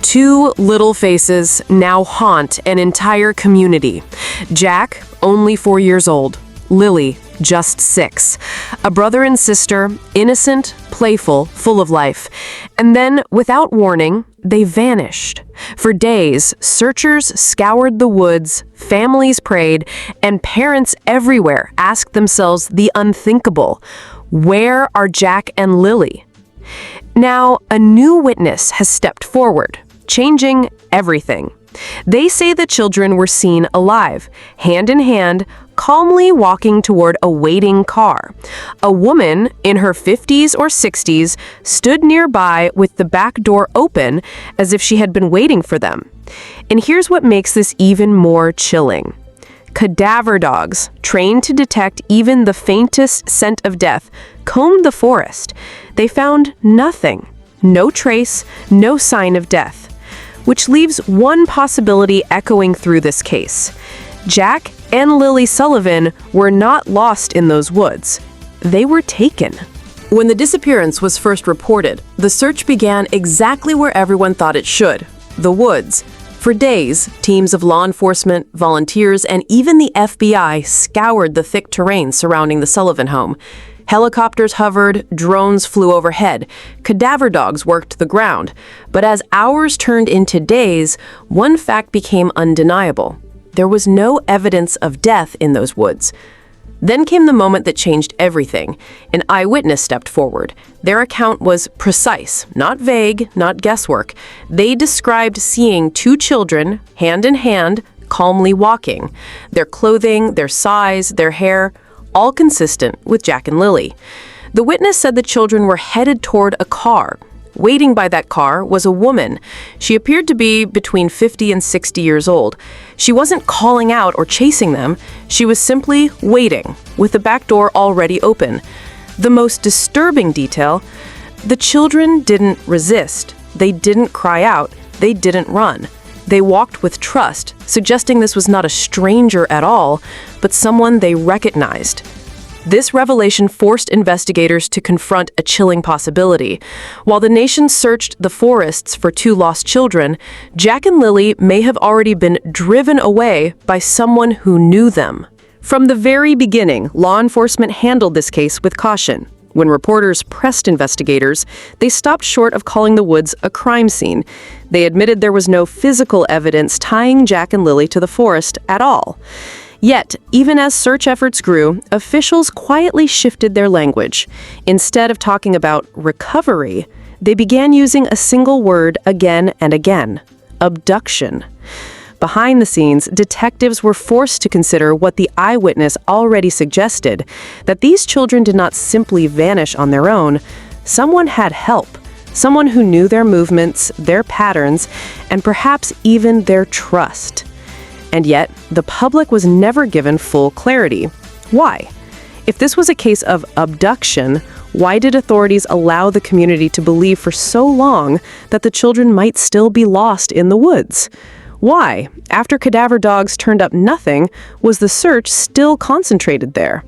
Two little faces now haunt an entire community. Jack, only 4 years old. Lilly, just 6. A brother and sister, innocent, playful, full of life. And then, without warning, they vanished. For days, searchers scoured the woods, families prayed, and parents everywhere asked themselves the unthinkable: where are Jack and Lilly? Now, a new witness has stepped forward, changing everything. They say the children were seen alive, hand in hand, calmly walking toward a waiting car. A woman in her 50s or 60s stood nearby with the back door open as if she had been waiting for them. And here's what makes this even more chilling. Cadaver dogs, trained to detect even the faintest scent of death, combed the forest. They found nothing, no trace, no sign of death. Which leaves one possibility echoing through this case. Jack and Lilly Sullivan were not lost in those woods. They were taken. When the disappearance was first reported, the search began exactly where everyone thought it should: the woods. For days, teams of law enforcement, volunteers, and even the FBI scoured the thick terrain surrounding the Sullivan home. Helicopters hovered, drones flew overhead, cadaver dogs worked the ground. But as hours turned into days, one fact became undeniable. There was no evidence of death in those woods. Then came the moment that changed everything. An eyewitness stepped forward. Their account was precise, not vague, not guesswork. They described seeing 2 children, hand in hand, calmly walking. Their clothing, their size, their hair, all consistent with Jack and Lilly. The witness said the children were headed toward a car. Waiting by that car was a woman. She appeared to be between 50 and 60 years old. She wasn't calling out or chasing them. She was simply waiting, with the back door already open. The most disturbing detail: the children didn't resist. They didn't cry out. They didn't run. They walked with trust, suggesting this was not a stranger at all, but someone they recognized. This revelation forced investigators to confront a chilling possibility. While the nation searched the forests for 2 lost children, Jack and Lilly may have already been driven away by someone who knew them. From the very beginning, law enforcement handled this case with caution. When reporters pressed investigators, they stopped short of calling the woods a crime scene. They admitted there was no physical evidence tying Jack and Lilly to the forest at all. Yet, even as search efforts grew, officials quietly shifted their language. Instead of talking about recovery, they began using a single word again and again: abduction. Behind the scenes, detectives were forced to consider what the eyewitness already suggested, that these children did not simply vanish on their own. Someone had help, someone who knew their movements, their patterns, and perhaps even their trust. And yet, the public was never given full clarity. Why? If this was a case of abduction, why did authorities allow the community to believe for so long that the children might still be lost in the woods? Why, after cadaver dogs turned up nothing, was the search still concentrated there?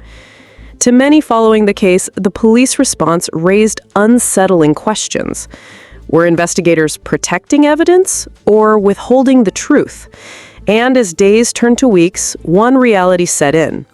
To many following the case, the police response raised unsettling questions. Were investigators protecting evidence or withholding the truth? And as days turned to weeks, one reality set in.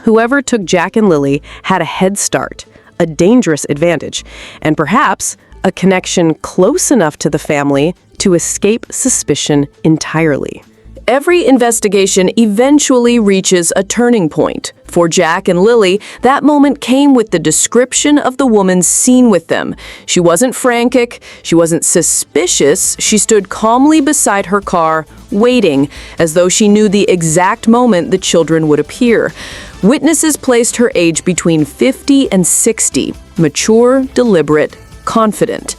Whoever took Jack and Lilly had a head start, a dangerous advantage, and perhaps a connection close enough to the family to escape suspicion entirely. Every investigation eventually reaches a turning point. For Jack and Lilly, that moment came with the description of the woman seen with them. She wasn't frantic, she wasn't suspicious, she stood calmly beside her car, waiting, as though she knew the exact moment the children would appear. Witnesses placed her age between 50 and 60, mature, deliberate, confident.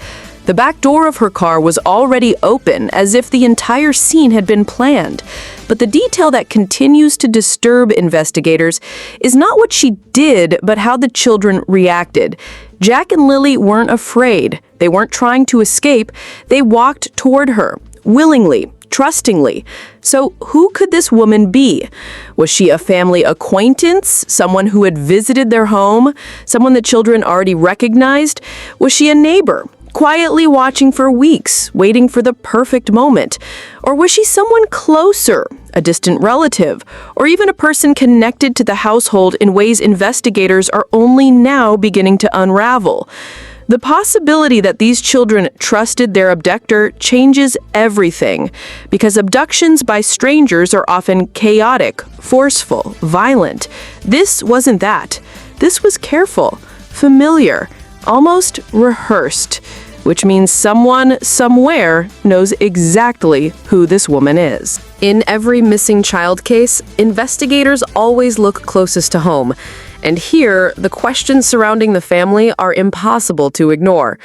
The back door of her car was already open, as if the entire scene had been planned. But the detail that continues to disturb investigators is not what she did, but how the children reacted. Jack and Lilly weren't afraid. They weren't trying to escape. They walked toward her, willingly, trustingly. So who could this woman be? Was she a family acquaintance? Someone who had visited their home? Someone the children already recognized? Was she a neighbor? quietly watching for weeks, waiting for the perfect moment? Or was she someone closer, a distant relative, or even a person connected to the household in ways investigators are only now beginning to unravel? The possibility that these children trusted their abductor changes everything, because abductions by strangers are often chaotic, forceful, violent. This wasn't that. This was careful, familiar, almost rehearsed, which means someone, somewhere, knows exactly who this woman is. In every missing child case, investigators always look closest to home. And here, the questions surrounding the family are impossible to ignore.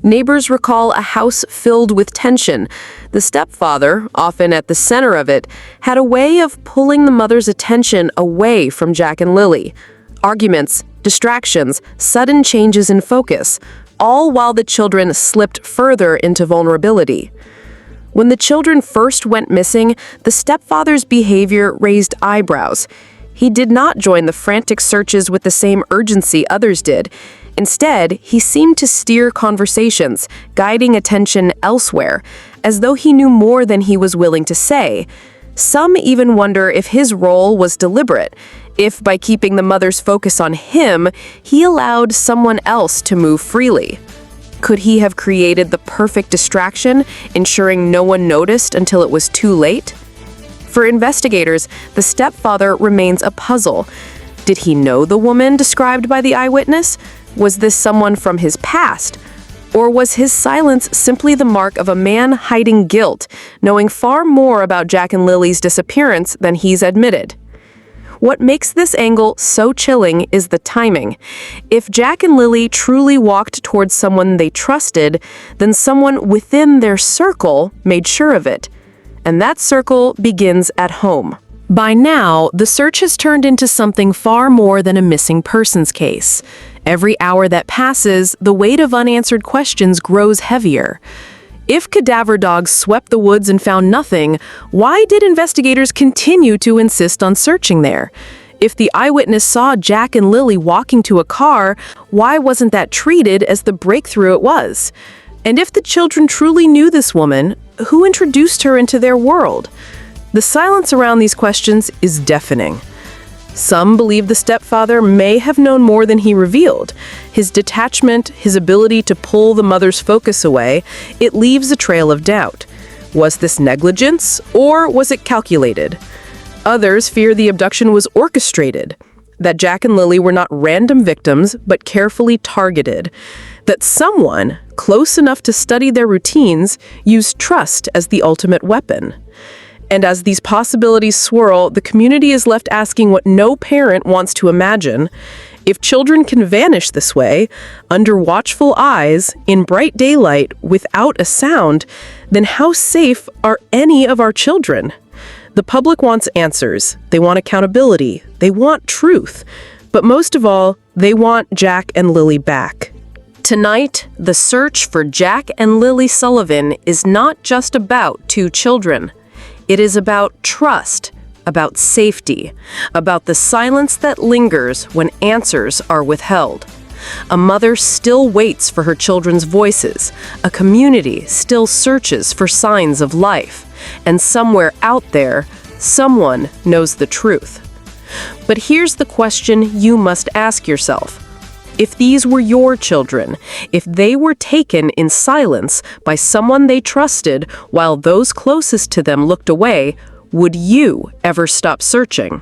Neighbors recall a house filled with tension. The stepfather, often at the center of it, had a way of pulling the mother's attention away from Jack and Lilly. Arguments, distractions, sudden changes in focus, all while the children slipped further into vulnerability. When the children first went missing, the stepfather's behavior raised eyebrows. He did not join the frantic searches with the same urgency others did. Instead, he seemed to steer conversations, guiding attention elsewhere, as though he knew more than he was willing to say. Some even wonder if his role was deliberate, if by keeping the mother's focus on him, he allowed someone else to move freely. Could he have created the perfect distraction, ensuring no one noticed until it was too late? For investigators, the stepfather remains a puzzle. Did he know the woman described by the eyewitness? Was this someone from his past? Or was his silence simply the mark of a man hiding guilt, knowing far more about Jack and Lilly's disappearance than he's admitted? What makes this angle so chilling is the timing. If Jack and Lilly truly walked towards someone they trusted, then someone within their circle made sure of it. And that circle begins at home. By now, the search has turned into something far more than a missing persons case. Every hour that passes, the weight of unanswered questions grows heavier. If cadaver dogs swept the woods and found nothing, why did investigators continue to insist on searching there? If the eyewitness saw Jack and Lilly walking to a car, why wasn't that treated as the breakthrough it was? And if the children truly knew this woman, who introduced her into their world? The silence around these questions is deafening. Some believe the stepfather may have known more than he revealed. His detachment, his ability to pull the mother's focus away, it leaves a trail of doubt. Was this negligence, or was it calculated? Others fear the abduction was orchestrated, that Jack and Lilly were not random victims, but carefully targeted, that someone, close enough to study their routines, used trust as the ultimate weapon. And as these possibilities swirl, the community is left asking what no parent wants to imagine. If children can vanish this way, under watchful eyes, in bright daylight, without a sound, then how safe are any of our children? The public wants answers. They want accountability. They want truth. But most of all, they want Jack and Lilly back. Tonight, the search for Jack and Lilly Sullivan is not just about two children. It is about trust, about safety, about the silence that lingers when answers are withheld. A mother still waits for her children's voices. A community still searches for signs of life. And somewhere out there, someone knows the truth. But here's the question you must ask yourself. If these were your children, if they were taken in silence by someone they trusted while those closest to them looked away, would you ever stop searching?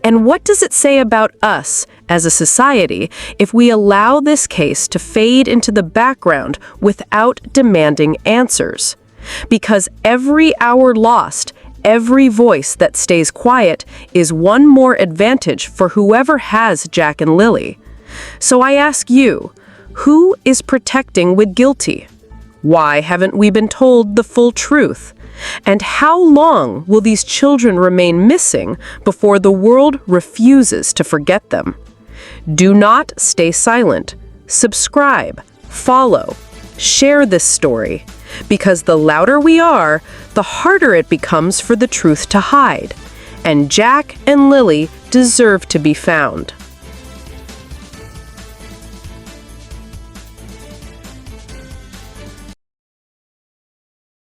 And what does it say about us as a society if we allow this case to fade into the background without demanding answers? Because every hour lost, every voice that stays quiet is one more advantage for whoever has Jack and Lilly. So I ask you, who is protecting with guilty? Why haven't we been told the full truth? And how long will these children remain missing before the world refuses to forget them? Do not stay silent. Subscribe, follow, share this story, because the louder we are, the harder it becomes for the truth to hide. And Jack and Lilly deserve to be found.